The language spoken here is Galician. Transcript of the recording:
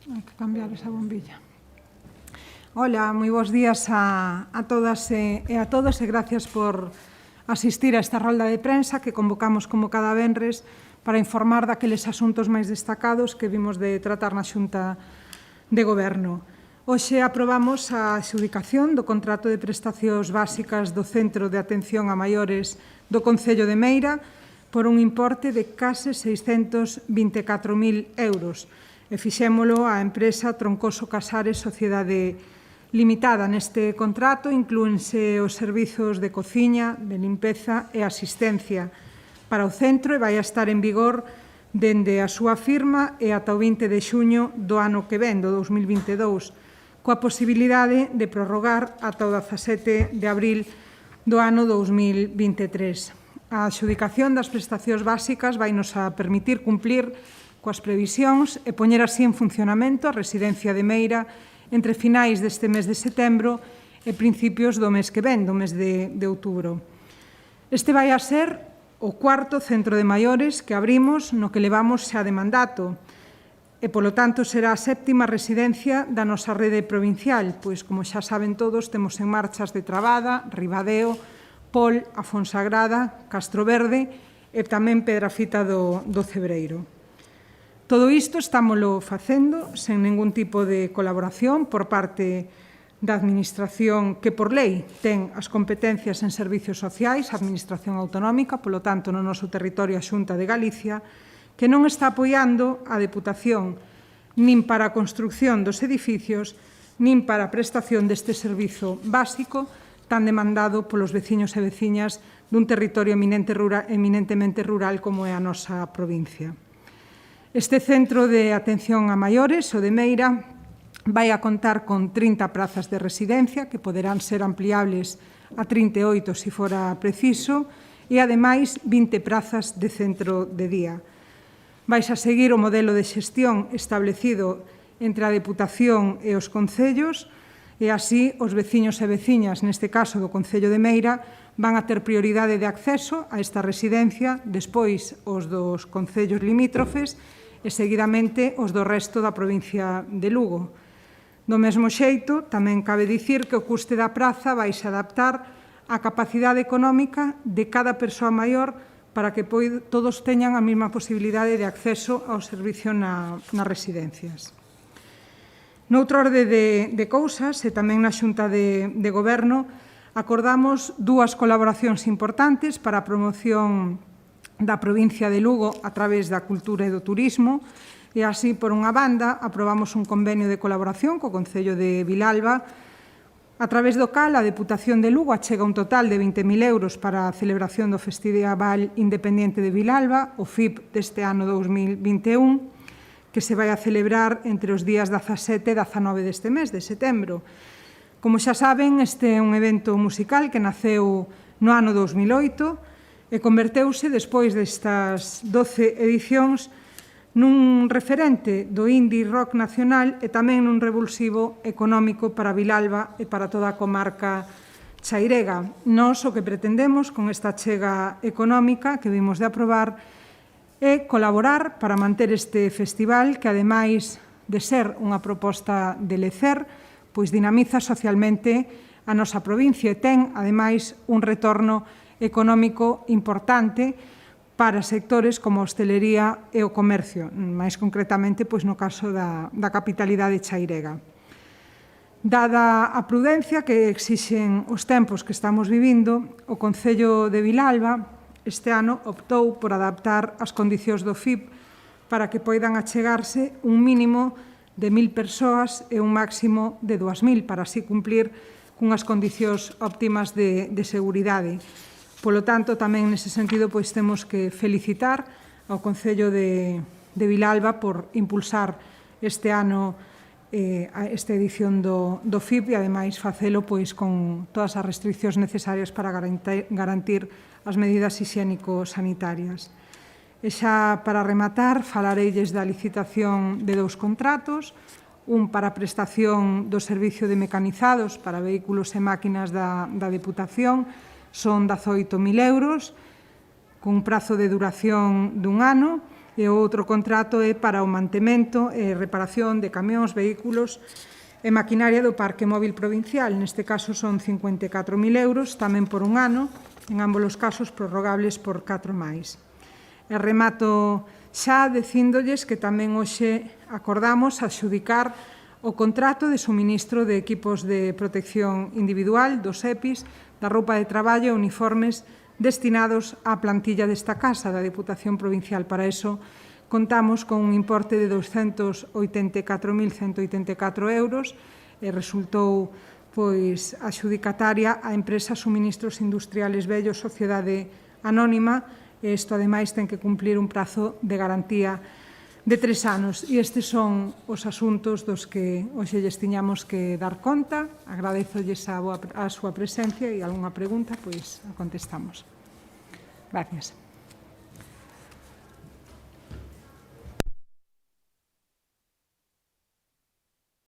Hai que cambiar esa bombilla. Hola, moi bons días a todas e a todos e gracias por asistir a esta rolda de prensa que convocamos como cada venres para informar daqueles asuntos máis destacados que vimos de tratar na Xunta de Goberno. Hoxe aprobamos a adxudicación do contrato de prestacións básicas do Centro de Atención a Maiores do Concello de Meira por un importe de case 624.000 euros e fixémolo a empresa Troncoso Casares Sociedade Limitada. Neste contrato inclúense os servizos de cociña, de limpeza e asistencia para o centro e vai a estar en vigor dende a súa firma e ata o 20 de xuño do ano que ven, do 2022, coa posibilidade de prorrogar ata o 17 de abril do ano 2023. A adxudicación das prestacións básicas vai nos a permitir cumplir coas previsións e poñer así en funcionamento a residencia de Meira entre finais deste mes de setembro e principios do mes que ven, do mes de outubro. Este vai a ser o cuarto centro de maiores que abrimos no que levamos xa de mandato e, polo tanto, será a séptima residencia da nosa rede provincial, pois, como xa saben todos, temos en marchas de Trabada, Ribadeo, Pol, a Fonsagrada, Castroverde e tamén Pedrafita do Cebreiro. Todo isto estámolo facendo sen ningún tipo de colaboración por parte da Administración que, por lei, ten as competencias en servicios sociais, a Administración autonómica, polo tanto, no noso territorio a Xunta de Galicia, que non está apoiando a Deputación nin para a construcción dos edificios, nin para a prestación deste servizo básico tan demandado polos veciños e veciñas dun territorio eminentemente rural como é a nosa provincia. Este centro de atención a maiores, o de Meira, vai a contar con 30 prazas de residencia que poderán ser ampliables a 38 se fora preciso e, ademais, 20 prazas de centro de día. Vais a seguir o modelo de xestión establecido entre a Deputación e os concellos e, así, os veciños e veciñas, neste caso do Concello de Meira, van a ter prioridade de acceso a esta residencia, despois os dos concellos limítrofes e, seguidamente, os do resto da provincia de Lugo. Do mesmo xeito, tamén cabe dicir que o custe da praza vai se adaptar á capacidade económica de cada persoa maior para que todos teñan a mesma posibilidade de acceso ao servicio nas residencias. Noutro orde de cousas, e tamén na Xunta de Goberno, acordamos dúas colaboracións importantes para a promoción da provincia de Lugo a través da cultura e do turismo e, así, por unha banda, aprobamos un convenio de colaboración co Concello de Vilalba a través do cal a Deputación de Lugo achega un total de 20.000 euros para a celebración do Festival Independiente de Vilalba, o FIP deste ano 2021, que se vai a celebrar entre os días 17 e 19 deste mes, de setembro. Como xa saben, este é un evento musical que naceu no ano 2008 e converteuse, despois destas 12 edicións, nun referente do indie rock nacional e tamén nun revulsivo económico para Vilalba e para toda a comarca chairega. Nós o que pretendemos con esta achega económica que vimos de aprobar é colaborar para manter este festival que, ademais de ser unha proposta de lecer, pois dinamiza socialmente a nosa provincia e ten, ademais, un retorno económico importante para sectores como a hostelería e o comercio, máis concretamente pois no caso da capitalidade chairega. Dada a prudencia que exixen os tempos que estamos vivindo, o Concello de Vilalba este ano optou por adaptar as condicións do FIP para que poidan achegarse un mínimo de 1.000 persoas e un máximo de 2.000 para así cumplir cunhas condicións óptimas de seguridade. Polo tanto, tamén nese sentido, pois temos que felicitar ao Concello de Vilalba por impulsar este ano esta edición do FIP e, ademais, facelo pois con todas as restriccións necesarias para garantir as medidas hixiénico-sanitarias. E xa para rematar, falareilles da licitación de 2 contratos, un para a prestación do servicio de mecanizados para vehículos e máquinas da Deputación, son 18.000 euros, cun prazo de duración dun ano, e o outro contrato é para o mantemento e reparación de camións, vehículos e maquinaria do Parque Móvil Provincial. Neste caso son 54.000 euros, tamén por un ano, en ambos os casos prorrogables por 4 máis. E remato xa dicíndolles que tamén hoxe acordamos adxudicar o contrato de suministro de equipos de protección individual, dos EPIs, da roupa de traballo e uniformes destinados á plantilla desta Casa, da Deputación Provincial. Para iso contamos con un importe de 284.184 euros e resultou adxudicataria a empresa Suministros Industriales Bellos Sociedade Anónima, e isto ademais ten que cumplir un prazo de garantía de 3 anos. E estes son os asuntos dos que hoxe lles tiñamos que dar conta. Agradezolles a súa presencia e algunha pregunta, pois a contestamos. Gracias.